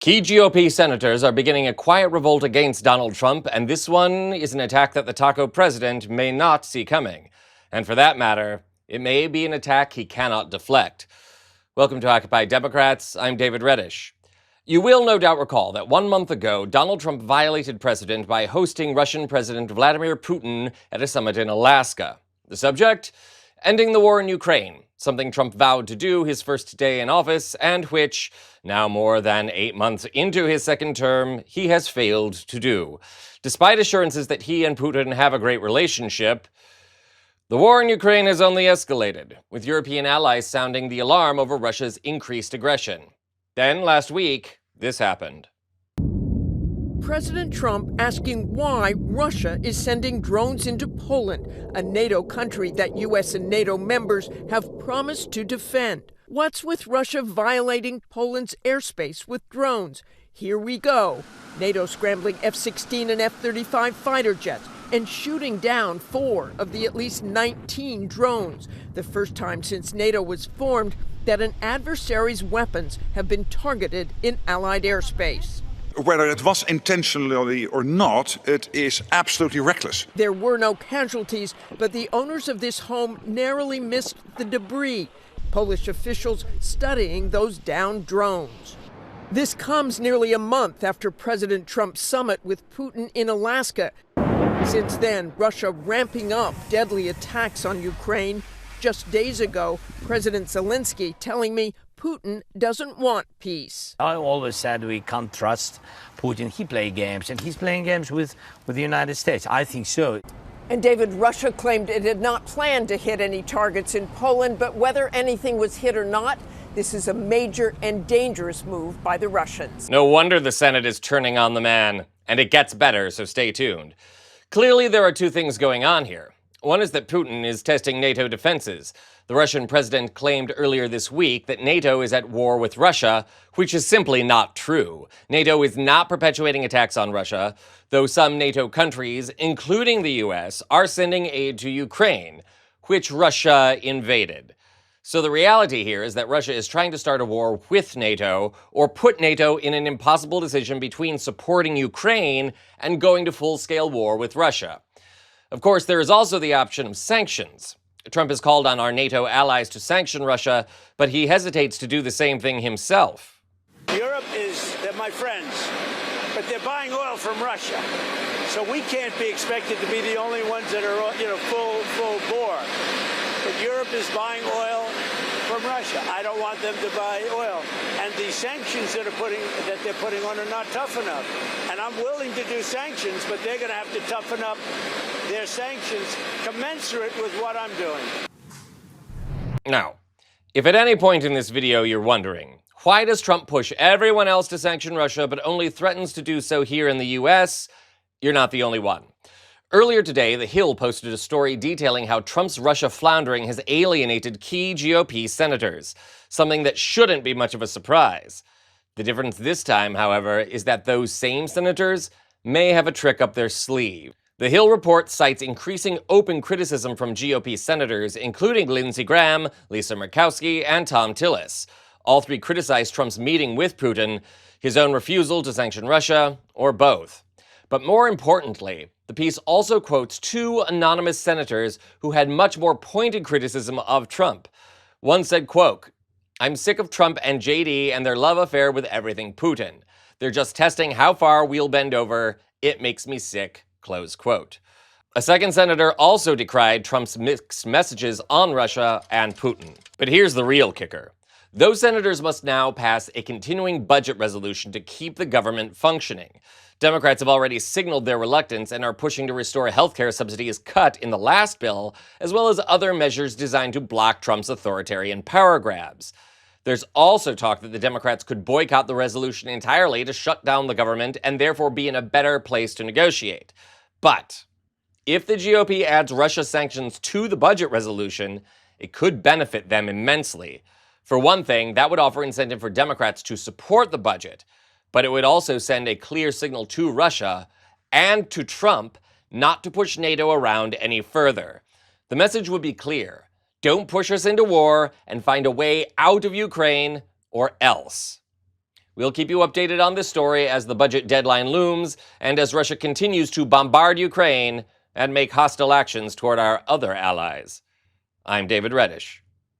Key GOP senators are beginning a quiet revolt against Donald Trump, and this one is an attack that the taco president may not see coming. And for that matter, it may be an attack he cannot deflect. Welcome to Occupy Democrats. I'm David Reddish. You will no doubt recall that 1 month ago, Donald Trump violated precedent by hosting Russian President Vladimir Putin at a summit in Alaska. The subject? Ending the war in Ukraine, something Trump vowed to do his first day in office, and which, now more than 8 months into his second term, he has failed to do. Despite assurances that he and Putin have a great relationship, the war in Ukraine has only escalated, with European allies sounding the alarm over Russia's increased aggression. Then, last week, this happened. President Trump asking why Russia is sending drones into Poland, a NATO country that U.S. and NATO members have promised to defend. What's with Russia violating Poland's airspace with drones? Here we go. NATO scrambling F-16 and F-35 fighter jets and shooting down 4 of the at least 19 drones. The first time since NATO was formed that an adversary's weapons have been targeted in Allied airspace. Whether it was intentionally or not, it is absolutely reckless. There were no casualties, but the owners of this home narrowly missed the debris. Polish officials studying those downed drones. This comes nearly a month after President Trump's summit with Putin in Alaska. Since then, Russia ramping up deadly attacks on Ukraine. Just days ago, President Zelensky telling me Putin doesn't want peace. I always said we can't trust Putin. He plays games, and he's playing games with the United States. I think so. And David, Russia claimed it had not planned to hit any targets in Poland, but whether anything was hit or not, this is a major and dangerous move by the Russians. No wonder the Senate is turning on the man. And it gets better, so stay tuned. Clearly, there are two things going on here. One is that Putin is testing NATO defenses. The Russian president claimed earlier this week that NATO is at war with Russia, which is simply not true. NATO is not perpetuating attacks on Russia, though some NATO countries, including the US, are sending aid to Ukraine, which Russia invaded. So the reality here is that Russia is trying to start a war with NATO, or put NATO in an impossible decision between supporting Ukraine and going to full-scale war with Russia. Of course, there is also the option of sanctions. Trump has called on our NATO allies to sanction Russia, but he hesitates to do the same thing himself. Europe they're my friends, but they're buying oil from Russia. So we can't be expected to be the only ones that are, full bore. But Europe is buying oil from Russia. I don't want them to buy oil. And the sanctions that they're putting on are not tough enough. And I'm willing to do sanctions, but they're going to have to toughen up their sanctions commensurate with what I'm doing. Now, if at any point in this video you're wondering, why does Trump push everyone else to sanction Russia but only threatens to do so here in the US, you're not the only one. Earlier today, The Hill posted a story detailing how Trump's Russia floundering has alienated key GOP senators, something that shouldn't be much of a surprise. The difference this time, however, is that those same senators may have a trick up their sleeve. The Hill report cites increasing open criticism from GOP senators, including Lindsey Graham, Lisa Murkowski, and Thom Tillis. All three criticized Trump's meeting with Putin, his own refusal to sanction Russia, or both. But more importantly, the piece also quotes 2 anonymous senators who had much more pointed criticism of Trump. One said, quote, "I'm sick of Trump and JD and their love affair with everything Putin. They're just testing how far we'll bend over. It makes me sick," close quote. A second senator also decried Trump's mixed messages on Russia and Putin. But here's the real kicker. Those senators must now pass a continuing budget resolution to keep the government functioning. Democrats have already signaled their reluctance and are pushing to restore healthcare subsidies cut in the last bill, as well as other measures designed to block Trump's authoritarian power grabs. There's also talk that the Democrats could boycott the resolution entirely to shut down the government and therefore be in a better place to negotiate. But if the GOP adds Russia sanctions to the budget resolution, it could benefit them immensely. For one thing, that would offer incentive for Democrats to support the budget, but it would also send a clear signal to Russia and to Trump not to push NATO around any further. The message would be clear. Don't push us into war and find a way out of Ukraine or else. We'll keep you updated on this story as the budget deadline looms and as Russia continues to bombard Ukraine and make hostile actions toward our other allies. I'm David Reddish.